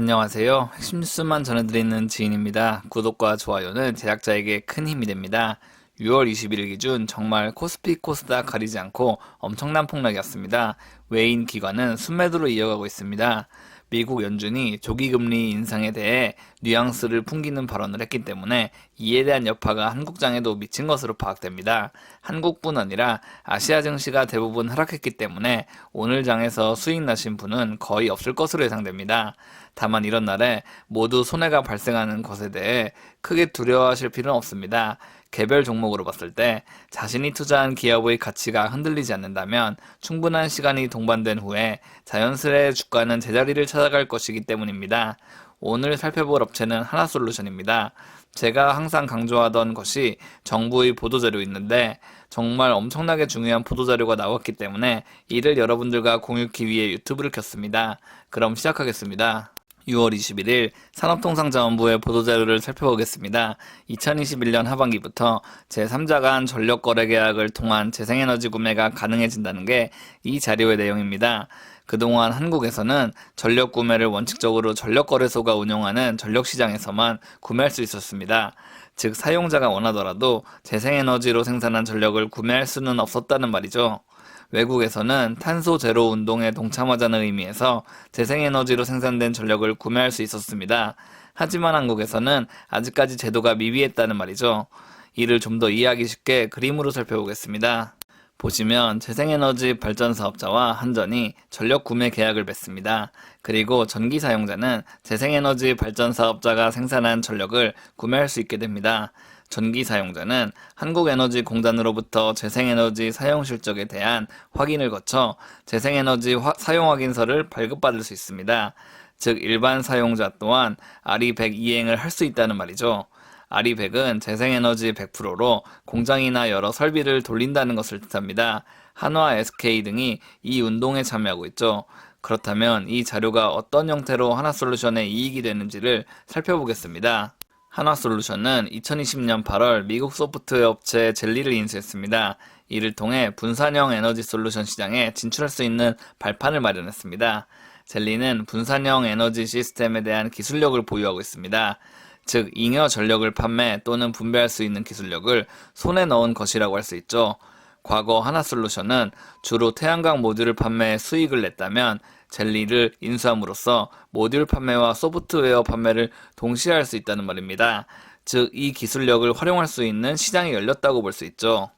안녕하세요. 핵심 뉴스만 전해드리는 지인입니다. 구독과 좋아요는 제작자에게 큰 힘이 됩니다. 6월 21일 기준 정말 코스피 코스닥 가리지 않고 엄청난 폭락이었습니다. 외인 기관은 순매도로 이어가고 있습니다. 미국 연준이 조기금리 인상에 대해 뉘앙스를 풍기는 발언을 했기 때문에 이에 대한 여파가 한국장에도 미친 것으로 파악됩니다. 한국뿐 아니라 아시아 증시가 대부분 하락했기 때문에 오늘 장에서 수익 나신 분은 거의 없을 것으로 예상됩니다. 다만 이런 날에 모두 손해가 발생하는 것에 대해 크게 두려워하실 필요는 없습니다. 개별 종목으로 봤을 때 자신이 투자한 기업의 가치가 흔들리지 않는다면 충분한 시간이 동반된 후에 자연스레 주가는 제자리를 찾아갈 것이기 때문입니다. 오늘 살펴볼 업체는 하나솔루션입니다. 제가 항상 강조하던 것이 정부의 보도자료 있는데 정말 엄청나게 중요한 보도자료가 나왔기 때문에 이를 여러분들과 공유하기 위해 유튜브를 켰습니다. 그럼 시작하겠습니다. 6월 21일 산업통상자원부의 보도자료를 살펴보겠습니다. 2021년 하반기부터 제3자 간 전력거래계약을 통한 재생에너지 구매가 가능해진다는 게 이 자료의 내용입니다. 그동안 한국에서는 전력 구매를 원칙적으로 전력거래소가 운영하는 전력시장에서만 구매할 수 있었습니다. 즉 사용자가 원하더라도 재생에너지로 생산한 전력을 구매할 수는 없었다는 말이죠. 외국에서는 탄소 제로 운동에 동참하자는 의미에서 재생에너지로 생산된 전력을 구매할 수 있었습니다. 하지만 한국에서는 아직까지 제도가 미비했다는 말이죠. 이를 좀 더 이해하기 쉽게 그림으로 살펴보겠습니다. 보시면 재생에너지 발전 사업자와 한전이 전력 구매 계약을 맺습니다. 그리고 전기 사용자는 재생에너지 발전 사업자가 생산한 전력을 구매할 수 있게 됩니다. 전기 사용자는 한국에너지공단으로부터 재생에너지 사용 실적에 대한 확인을 거쳐 재생에너지 사용 확인서를 발급받을 수 있습니다. 즉 일반 사용자 또한 RE100 이행을 할 수 있다는 말이죠. RE100은 재생에너지 100%로 공장이나 여러 설비를 돌린다는 것을 뜻합니다. 한화, SK 등이 이 운동에 참여하고 있죠. 그렇다면 이 자료가 어떤 형태로 하나솔루션에 이익이 되는지를 살펴보겠습니다. 한화솔루션은 2020년 8월 미국 소프트웨어 업체 젤리를 인수했습니다. 이를 통해 분산형 에너지 솔루션 시장에 진출할 수 있는 발판을 마련했습니다. 젤리는 분산형 에너지 시스템에 대한 기술력을 보유하고 있습니다. 즉 잉여 전력을 판매 또는 분배할 수 있는 기술력을 손에 넣은 것이라고 할 수 있죠. 과거 하나솔루션은 주로 태양광 모듈을 판매해 수익을 냈다면 젤리를 인수함으로써 모듈 판매와 소프트웨어 판매를 동시에 할 수 있다는 말입니다. 즉 이 기술력을 활용할 수 있는 시장이 열렸다고 볼 수 있죠.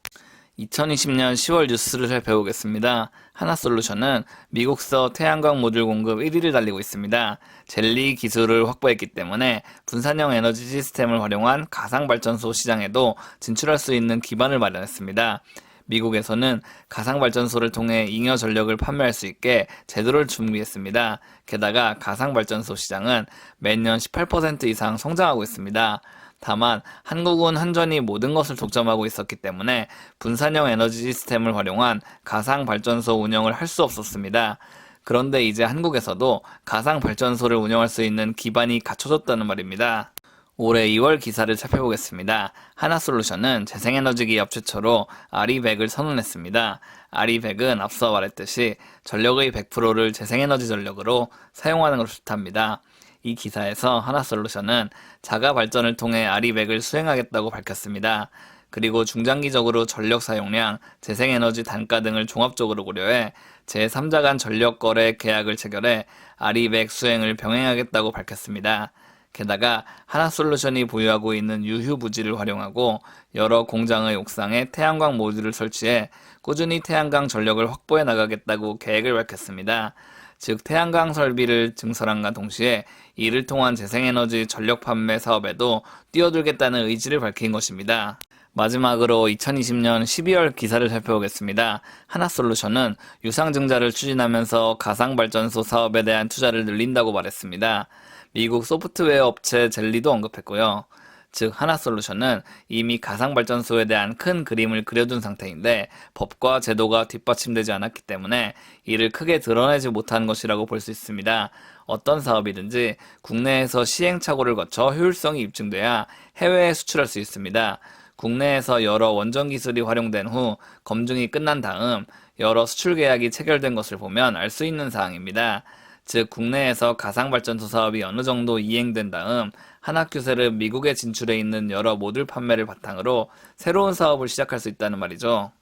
2020년 10월 뉴스를 살펴보겠습니다. 하나솔루션은 미국서 태양광 모듈 공급 1위를 달리고 있습니다. 젤리 기술을 확보했기 때문에 분산형 에너지 시스템을 활용한 가상발전소 시장에도 진출할 수 있는 기반을 마련했습니다. 미국에서는 가상발전소를 통해 잉여 전력을 판매할 수 있게 제도를 준비했습니다. 게다가 가상발전소 시장은 매년 18% 이상 성장하고 있습니다. 다만 한국은 한전이 모든 것을 독점하고 있었기 때문에 분산형 에너지 시스템을 활용한 가상발전소 운영을 할 수 없었습니다. 그런데 이제 한국에서도 가상발전소를 운영할 수 있는 기반이 갖춰졌다는 말입니다. 올해 2월 기사를 살펴보겠습니다. 하나솔루션은 재생에너지 기업 최초로 RE100을 선언했습니다. RE100은 앞서 말했듯이 전력의 100%를 재생에너지 전력으로 사용하는 것을 뜻합니다. 이 기사에서 하나솔루션은 자가 발전을 통해 RE100을 수행하겠다고 밝혔습니다. 그리고 중장기적으로 전력 사용량, 재생에너지 단가 등을 종합적으로 고려해 제3자 간 전력 거래 계약을 체결해 RE100 수행을 병행하겠다고 밝혔습니다. 게다가 하나솔루션이 보유하고 있는 유휴 부지를 활용하고 여러 공장의 옥상에 태양광 모듈을 설치해 꾸준히 태양광 전력을 확보해 나가겠다고 계획을 밝혔습니다. 즉 태양광 설비를 증설함과 동시에 이를 통한 재생에너지 전력 판매 사업에도 뛰어들겠다는 의지를 밝힌 것입니다. 마지막으로 2020년 12월 기사를 살펴보겠습니다. 하나솔루션은 유상증자를 추진하면서 가상발전소 사업에 대한 투자를 늘린다고 말했습니다. 미국 소프트웨어 업체 젤리도 언급했고요. 즉 하나솔루션은 이미 가상발전소에 대한 큰 그림을 그려둔 상태인데 법과 제도가 뒷받침되지 않았기 때문에 이를 크게 드러내지 못한 것이라고 볼 수 있습니다. 어떤 사업이든지 국내에서 시행착오를 거쳐 효율성이 입증돼야 해외에 수출할 수 있습니다. 국내에서 여러 원전 기술이 활용된 후 검증이 끝난 다음 여러 수출 계약이 체결된 것을 보면 알 수 있는 사항입니다. 즉 국내에서 가상발전소 사업이 어느 정도 이행된 다음 한학규셀은 미국에 진출해 있는 여러 모듈 판매를 바탕으로 새로운 사업을 시작할 수 있다는 말이죠.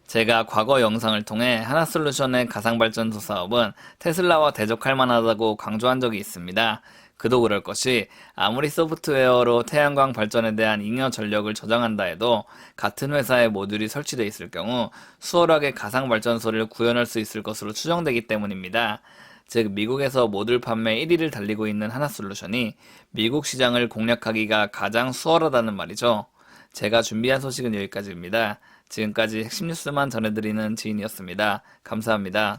제가 과거 영상을 통해 하나솔루션의 가상발전소 사업은 테슬라와 대적할 만하다고 강조한 적이 있습니다. 그도 그럴 것이 아무리 소프트웨어로 태양광 발전에 대한 잉여 전력을 저장한다 해도 같은 회사에 모듈이 설치되어 있을 경우 수월하게 가상발전소를 구현할 수 있을 것으로 추정되기 때문입니다. 즉 미국에서 모듈 판매 1위를 달리고 있는 하나솔루션이 미국 시장을 공략하기가 가장 수월하다는 말이죠. 제가 준비한 소식은 여기까지입니다. 지금까지 핵심 뉴스만 전해드리는 지인이었습니다. 감사합니다.